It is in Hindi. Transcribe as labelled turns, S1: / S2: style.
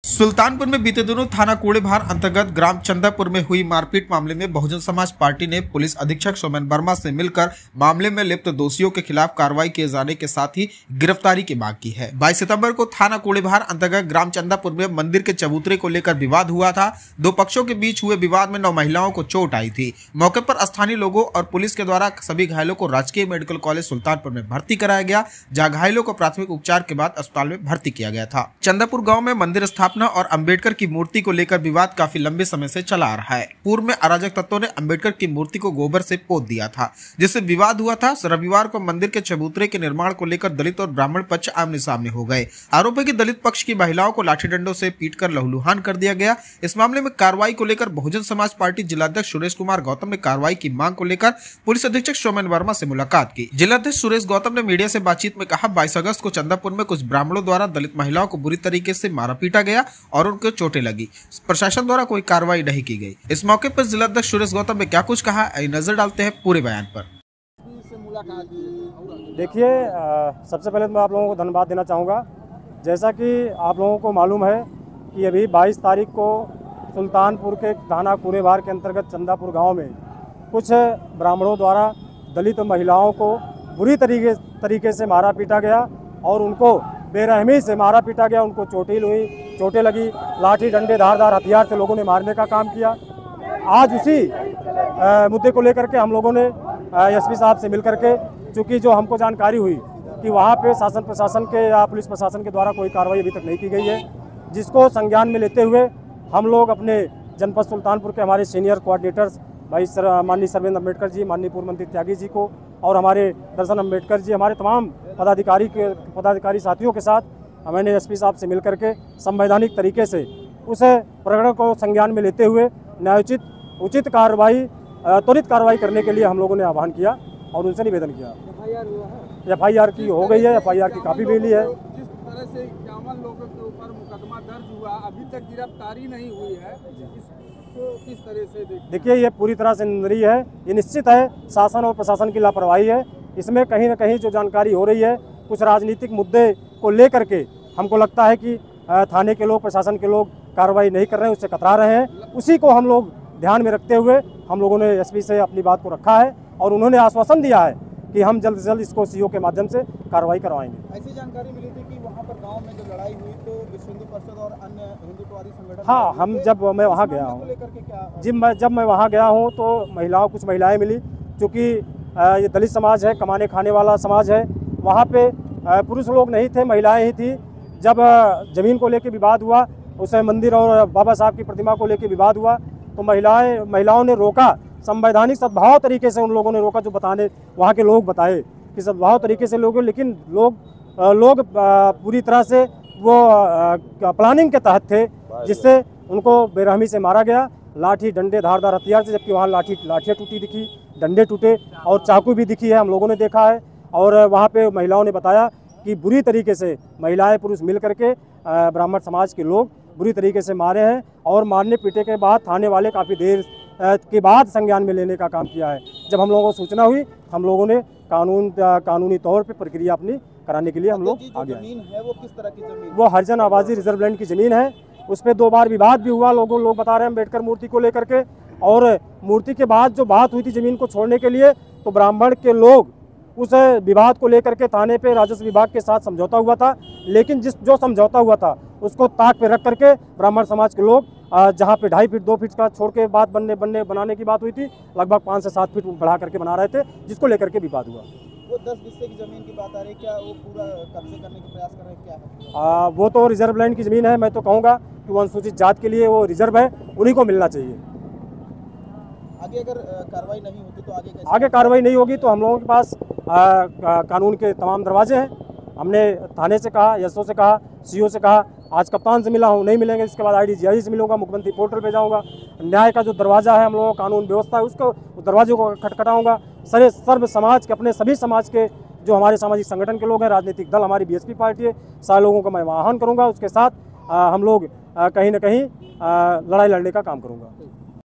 S1: सुल्तानपुर में बीते दिनों थाना कूड़ेभार अंतर्गत ग्राम चंदापुर में हुई मारपीट मामले में बहुजन समाज पार्टी ने पुलिस अधीक्षक सोमेन वर्मा से मिलकर मामले में लिप्त दोषियों के खिलाफ कार्रवाई किए जाने के साथ ही गिरफ्तारी की मांग की है। 22 सितंबर को थाना कूड़ेभार अंतर्गत ग्राम चंदापुर में मंदिर के चबूतरे को लेकर विवाद हुआ था। दो पक्षों के बीच हुए विवाद में 9 महिलाओं को चोट आई थी। मौके पर स्थानीय लोगों और पुलिस के द्वारा सभी घायलों को राजकीय मेडिकल कॉलेज सुल्तानपुर में भर्ती कराया गया, जहाँ घायलों को प्राथमिक उपचार के बाद अस्पताल में भर्ती किया गया था। चंदापुर गाँव में मंदिर स्थापना और अम्बेडकर की मूर्ति को लेकर विवाद काफी लंबे समय से चला आ रहा है। पूर्व में अराजक तत्वों ने अम्बेडकर की मूर्ति को गोबर से पोत दिया था, जिससे विवाद हुआ था। रविवार को मंदिर के चबूतरे के निर्माण को लेकर दलित और ब्राह्मण पक्ष आमने सामने हो गए। आरोप है कि दलित पक्ष की महिलाओं को लाठी डंडों से पीटकर लहूलुहान कर दिया गया। इस मामले में कार्रवाई को लेकर बहुजन समाज पार्टी जिलाध्यक्ष सुरेश कुमार गौतम ने कार्रवाई की मांग को लेकर पुलिस अधीक्षक सोमेन वर्मा से मुलाकात की। जिलाध्यक्ष सुरेश गौतम ने मीडिया से बातचीत में कहा, 22 अगस्त को चंदापुर में कुछ ब्राह्मणों द्वारा दलित महिलाओं को बुरी तरीके से मारा पीटा गया और उनको चोटें लगी। प्रशासन द्वारा कोई कार्रवाई नहीं की गई। इस मौके पर जिलाध्यक्ष सुरेश गौतम ने क्या कुछ कहा, नजर डालते हैं पूरे बयान पर।
S2: देखिए, सबसे पहले मैं आप लोगों को धन्यवाद देना चाहूँगा। जैसा कि आप लोगों को मालूम है कि अभी 22 तारीख को सुल्तानपुर के थाना कूड़ेभार के अंतर्गत चंदापुर गांव में कुछ ब्राह्मणों द्वारा दलित महिलाओं को बुरी तरीके से मारा पीटा गया और उनको बेरहमी से मारा पीटा गया। उनको चोटें लगी, लाठी डंडे धारदार हथियार से लोगों ने मारने का काम किया। आज उसी मुद्दे को लेकर के हम लोगों ने एसपी साहब से मिल करके, चूँकि जो हमको जानकारी हुई कि वहाँ पे शासन प्रशासन के या पुलिस प्रशासन के द्वारा कोई कार्रवाई अभी तक नहीं की गई है, जिसको संज्ञान में लेते हुए हम लोग अपने जनपद सुल्तानपुर के हमारे सीनियर कोऑर्डिनेटर्स भाई माननीय सर्वेंद्र अम्बेडकर जी, माननीय पूर्व मंत्री त्यागी जी को और हमारे दर्शन अम्बेडकर जी, हमारे तमाम पदाधिकारी साथियों के साथ मैंने एसपी साहब से मिल करके संवैधानिक तरीके से उस प्रकरण को संज्ञान में लेते हुए उचित कार्रवाई, त्वरित कार्रवाई करने के लिए हम लोगों ने आह्वान किया और उनसे निवेदन किया। FIR की हो गई है, FIR की कापी भी ली है।
S3: जिस तरह से 51 लोगों के ऊपर मुकदमा दर्ज हुआ, अभी तक गिरफ्तारी नहीं हुई है, इसको किस तरह से
S2: देखिए, ये पूरी तरह से निंदनीय है। ये निश्चित है शासन और प्रशासन की लापरवाही है। इसमें कहीं न कहीं जो जानकारी हो रही है, कुछ राजनीतिक मुद्दे को लेकर के हमको लगता है कि थाने के लोग, प्रशासन के लोग कार्रवाई नहीं कर रहे हैं, उससे कतरा रहे हैं। उसी को हम लोग ध्यान में रखते हुए हम लोगों ने एसपी से अपनी बात को रखा है और उन्होंने आश्वासन दिया है कि हम जल्द से जल्द इसको CO के माध्यम से कार्रवाई करवाएंगे।
S3: ऐसी जानकारी मिली थी कि वहाँ पर गांव में जो लड़ाई हुई तो विश्व हिंदू परिषद और अन्य हिंदुत्ववादी संगठन,
S2: हाँ, जब मैं वहाँ गया हूँ जब मैं वहाँ गया हूँ तो कुछ महिलाएं मिली। चूँकि ये दलित समाज है, कमाने खाने वाला समाज है, वहाँ पे पुरुष लोग नहीं थे, महिलाएं ही थी। जब ज़मीन को लेकर विवाद हुआ, उस मंदिर और बाबा साहब की प्रतिमा को लेकर विवाद हुआ, तो महिलाओं ने रोका, संवैधानिक सद्भाव तरीके से उन लोगों ने रोका। जो वहाँ के लोग बताए कि सद्भाव तरीके से लोग, लेकिन लोग पूरी तरह से वो प्लानिंग के तहत थे, जिससे उनको बेरहमी से मारा गया, लाठी डंडे धारदार हथियार से। जबकि वहाँ लाठियाँ टूटी दिखी, डंडे टूटे और चाकू भी दिखी है, हम लोगों ने देखा है। और वहाँ पे महिलाओं ने बताया कि बुरी तरीके से महिलाएं पुरुष मिल करके ब्राह्मण समाज के लोग बुरी तरीके से मारे हैं और मारने पीटे के बाद थाने वाले काफ़ी देर के बाद संज्ञान में लेने का काम किया है। जब हम लोगों को सूचना हुई, हम लोगों ने कानूनी तौर पे प्रक्रिया अपनी कराने के लिए हम लोग आ गए।
S3: जमीन है वो किस तरह की जमीन?
S2: वो हरिजन आबादी रिजर्व लैंड की ज़मीन है। उस पर 2 बार विवाद भी हुआ। लोग बता रहे हैं अम्बेडकर मूर्ति को लेकर के, और मूर्ति के बाद जो बात हुई थी ज़मीन को छोड़ने के लिए, तो ब्राह्मण के लोग उस विवाद को लेकर के थाने पे राजस्व विभाग के साथ समझौता हुआ था। लेकिन जो समझौता हुआ था उसको ताक पे रख करके ब्राह्मण समाज के लोग, जहाँ पे 2.5 फीट 2 फीट का छोड़ के बात बनाने की बात हुई थी, लगभग 5 से 7 फीट बढ़ा करके बना रहे थे, जिसको लेकर के विवाद हुआ।
S3: वो 10 हिस्से की जमीन की बात आ रही है, क्या वो पूरा कब्जे करने का प्रयास कर रहे हैं, क्या है?
S2: वो तो रिजर्व लैंड की ज़मीन है। मैं तो कहूँगा कि वो अनुसूचित जात के लिए वो रिजर्व है, उन्हीं को मिलना चाहिए।
S3: आगे अगर कार्रवाई नहीं होती तो
S2: आगे कार्रवाई नहीं होगी तो हम लोगों के पास कानून के तमाम दरवाजे हैं। हमने थाने से कहा, SO से कहा, CO से कहा, आज कप्तान से मिला हूँ, नहीं मिलेंगे इसके बाद IDGI से मिलूंगा, मुख्यमंत्री पोर्टल पे जाऊँगा। न्याय का जो दरवाज़ा है हम लोगों का, कानून व्यवस्था है, उसको दरवाजे को खटखटाऊँगा। सर्व समाज के, अपने सभी समाज के जो हमारे सामाजिक संगठन के लोग हैं, राजनीतिक दल, हमारी BSP पार्टी है, सारे लोगों को मैं आह्वान करूँगा। उसके साथ हम लोग कहीं न कहीं लड़ाई लड़ने का काम करूँगा।